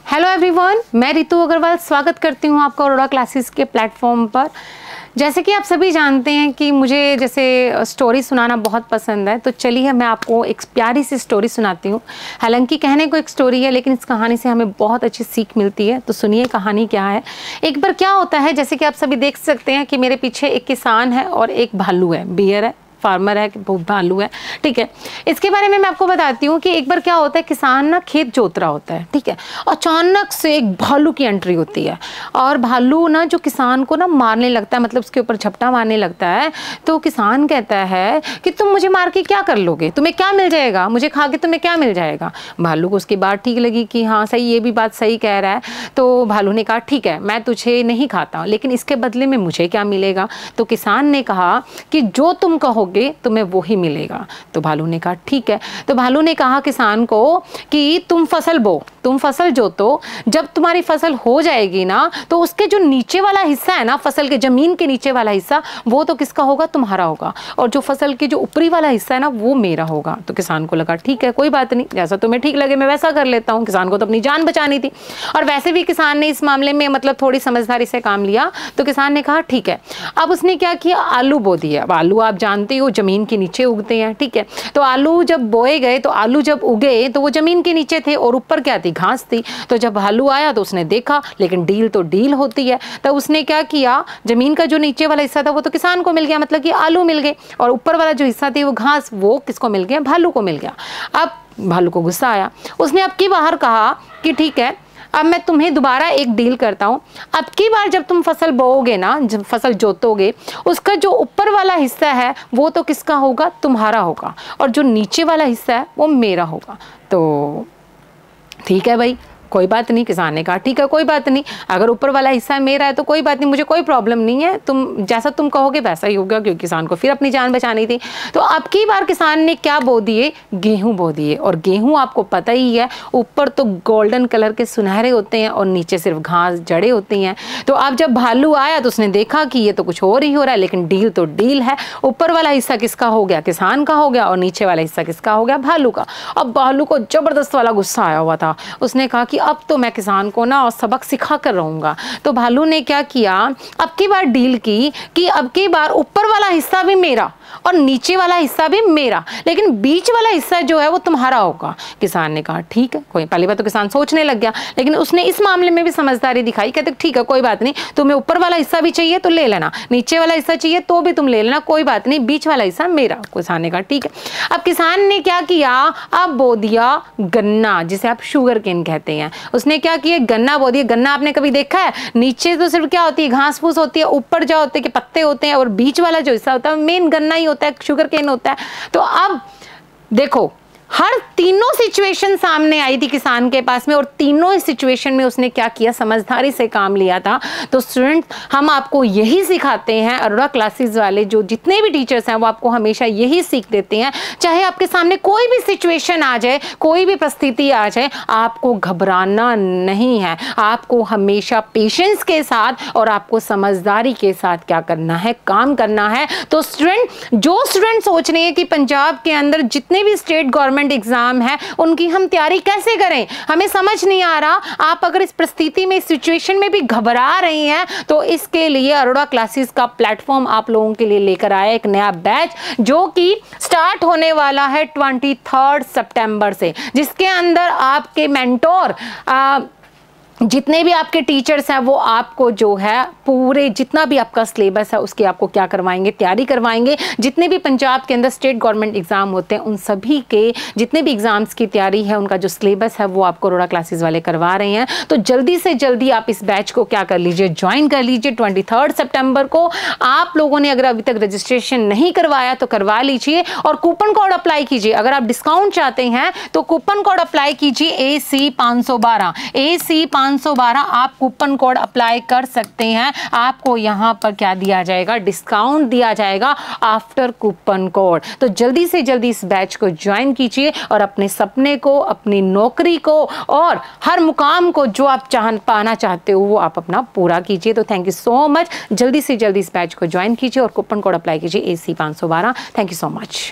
Hello everyone, मैं रितु अग्रवाल स्वागत करती हूँ आपका अरोड़ा क्लासेस के प्लेटफॉर्म पर। जैसे कि आप सभी जानते हैं कि मुझे जैसे स्टोरी सुनाना बहुत पसंद है, तो चलिए मैं आपको एक प्यारी सी स्टोरी सुनाती हूँ। हालांकि कहने को एक स्टोरी है, लेकिन इस कहानी से हमें बहुत अच्छी सीख मिलती है। तो सुनिए कहानी क्या है। एक बार क्या होता है, जैसे कि आप सभी देख सकते हैं कि मेरे पीछे एक किसान है और एक भालू है, बियर है, फार्मर है, बहुत भालू है। ठीक है, इसके बारे में मैं आपको बताती हूँ कि एक बार क्या होता है, किसान ना खेत जोत रहा होता है। ठीक है, अचानक से एक भालू की एंट्री होती है और भालू ना जो किसान को ना मारने लगता है, मतलब उसके ऊपर झपटा मारने लगता है। तो किसान कहता है कि तुम मुझे मार के क्या कर लोगे, तुम्हें क्या मिल जाएगा, मुझे खा के तुम्हें क्या मिल जाएगा। भालू को उसकी बात ठीक लगी कि हाँ सही, ये भी बात सही कह रहा है। तो भालू ने कहा ठीक है, मैं तुझे नहीं खाता, लेकिन इसके बदले में मुझे क्या मिलेगा। तो किसान ने कहा कि जो तुम कहो तुम्हें वो ही मिलेगा। तो भालू ने कहा ठीक है। तो भालू ने कहा किसान को कि तुम फसल बो, तुम फसल जोतो, जब तुम्हारी फसल हो जाएगी ना, तो उसके जो नीचे वाला हिस्सा है ना, फसल के जमीन के नीचे वाला हिस्सा, वो तो किसका होगा, तुम्हारा होगा, और जो फसल के जो ऊपरी वाला हिस्सा है ना, वो मेरा होगा। तो किसान को लगा ठीक है, कोई बात नहीं, जैसा तुम्हें ठीक लगे मैं वैसा कर लेता हूँ। किसान को तो अपनी जान बचानी थी, और वैसे भी किसान ने इस मामले में मतलब थोड़ी समझदारी से काम लिया। तो किसान ने कहा ठीक है। अब उसने क्या किया, आलू बो दिया। अब आलू आप जानते हो जमीन के नीचे उगते हैं। ठीक है, तो आलू जब बोए गए, तो आलू जब उगे तो वो जमीन के नीचे थे और ऊपर क्या थी, घास थी। तो जब भालू आया तो उसने देखा, लेकिन डील तो डील होती है। तो उसने क्या किया, जमीन का जो नीचे वाला हिस्सा था वो तो किसान को मिल गया, मतलब कि आलू मिल गए, और ऊपर वाला जो हिस्सा थी वो घास, वो किसको मिल गया, भालू को मिल गया। अब भालू को गुस्सा आया, उसने अब की बार कहा कि ठीक है, अब मैं तुम्हें दोबारा एक डील करता हूँ। अब की बार जब तुम फसल बोओगे ना, जब फसल जोतोगे, उसका जो ऊपर वाला हिस्सा है वो तो किसका होगा, तुम्हारा होगा, और जो नीचे वाला हिस्सा है वो मेरा होगा। तो ठीक है भाई, कोई बात नहीं। किसान ने कहा ठीक है, कोई बात नहीं, अगर ऊपर वाला हिस्सा मेरा है तो कोई बात नहीं, मुझे कोई प्रॉब्लम नहीं है, तुम जैसा तुम कहोगे वैसा ही होगा, क्योंकि किसान को फिर अपनी जान बचानी थी। तो अब की बार किसान ने क्या बो दिए, गेहूं बो दिए। और गेहूं आपको पता ही है, ऊपर तो गोल्डन कलर के सुनहरे होते हैं और नीचे सिर्फ घास जड़े होती हैं। तो अब जब भालू आया तो उसने देखा कि ये तो कुछ और ही हो रहा है, लेकिन डील तो डील है। ऊपर वाला हिस्सा किसका हो गया, किसान का हो गया, और नीचे वाला हिस्सा किसका हो गया, भालू का। अब भालू को जबरदस्त वाला गुस्सा आया हुआ था। उसने कहा कि अब तो मैं किसान को ना और सबक सिखा कर रहूंगा। तो भालू ने क्या किया, अब की बार डील की कि अब की बार ऊपर वाला हिस्सा भी मेरा और नीचे वाला हिस्सा भी मेरा, लेकिन बीच वाला हिस्सा जो है वो तुम्हारा होगा। किसान ने कहा ठीक है। कोई पहली बार तो किसान सोचने लग गया, लेकिन उसने इस मामले में भी समझदारी दिखाई। कहते ठीक है, कोई बात नहीं, तुम्हें ऊपर वाला हिस्सा भी चाहिए तो ले लेना, नीचे वाला हिस्सा चाहिए तो भी तुम ले लेना, कोई बात नहीं, बीच वाला हिस्सा मेरा। किसान ने कहा ठीक है। अब किसान ने क्या किया, अब बो दिया गन्ना, जिसे आप शुगर केन कहते हैं। उसने क्या किया, गन्ना बो दिया। गन्ना आपने कभी देखा है, नीचे तो सिर्फ क्या होती है, घास फूस होती है, ऊपर जो होते हैं पत्ते होते हैं, और बीच वाला जो हिस्सा होता है मेन गन्ना ही होता है, शुगर केन होता है। तो अब देखो, हर तीनों सिचुएशन सामने आई थी किसान के पास में, और तीनों सिचुएशन में उसने क्या किया, समझदारी से काम लिया था। तो स्टूडेंट, हम आपको यही सिखाते हैं, अरोड़ा क्लासेस वाले जो जितने भी टीचर्स हैं वो आपको हमेशा यही सीख देते हैं, चाहे आपके सामने कोई भी सिचुएशन आ जाए, कोई भी परिस्थिति आ जाए, आपको घबराना नहीं है, आपको हमेशा पेशेंस के साथ और आपको समझदारी के साथ क्या करना है, काम करना है। तो स्टूडेंट, जो स्टूडेंट सोच रहे हैं कि पंजाब के अंदर जितने भी स्टेट गवर्नमेंट एग्जाम है उनकी हम तैयारी कैसे करें, हमें समझ नहीं आ रहा, आप अगर इस परिस्थिति में, इस सिचुएशन में भी घबरा रही हैं, तो इसके लिए अरोड़ा क्लासेस का प्लेटफॉर्म आप लोगों के लिए लेकर आया एक नया बैच, जो कि स्टार्ट होने वाला है 23 सितंबर से, जिसके अंदर आपके मेंटोर जितने भी आपके टीचर्स हैं वो आपको जो है पूरे जितना भी आपका सिलेबस है उसकी आपको क्या करवाएंगे, तैयारी करवाएंगे। जितने भी पंजाब के अंदर स्टेट गवर्नमेंट एग्जाम होते हैं उन सभी के जितने भी एग्जाम्स की तैयारी है, उनका जो सिलेबस है वो आपको अरोड़ा क्लासेस वाले करवा रहे हैं। तो जल्दी से जल्दी आप इस बैच को क्या कर लीजिए, ज्वाइन कर लीजिए। 23 सितंबर को आप लोगों ने अगर अभी तक रजिस्ट्रेशन नहीं करवाया तो करवा लीजिए, और कूपन कोड अप्लाई कीजिए। अगर आप डिस्काउंट चाहते हैं तो कूपन कोड अप्लाई कीजिए AC 512, AC 512 आप कूपन कोड अप्लाई कर सकते हैं। आपको यहां पर क्या दिया जाएगा, डिस्काउंट दिया जाएगा आफ्टर कूपन कोड। तो जल्दी से जल्दी इस बैच को ज्वाइन कीजिए और अपने सपने को, अपनी नौकरी को और हर मुकाम को जो आप पाना चाहते हो वो आप अपना पूरा कीजिए। तो थैंक यू सो मच, जल्दी से जल्दी इस बैच को ज्वाइन कीजिए और कूपन कोड अप्लाई कीजिए AC 512। Thank you so much.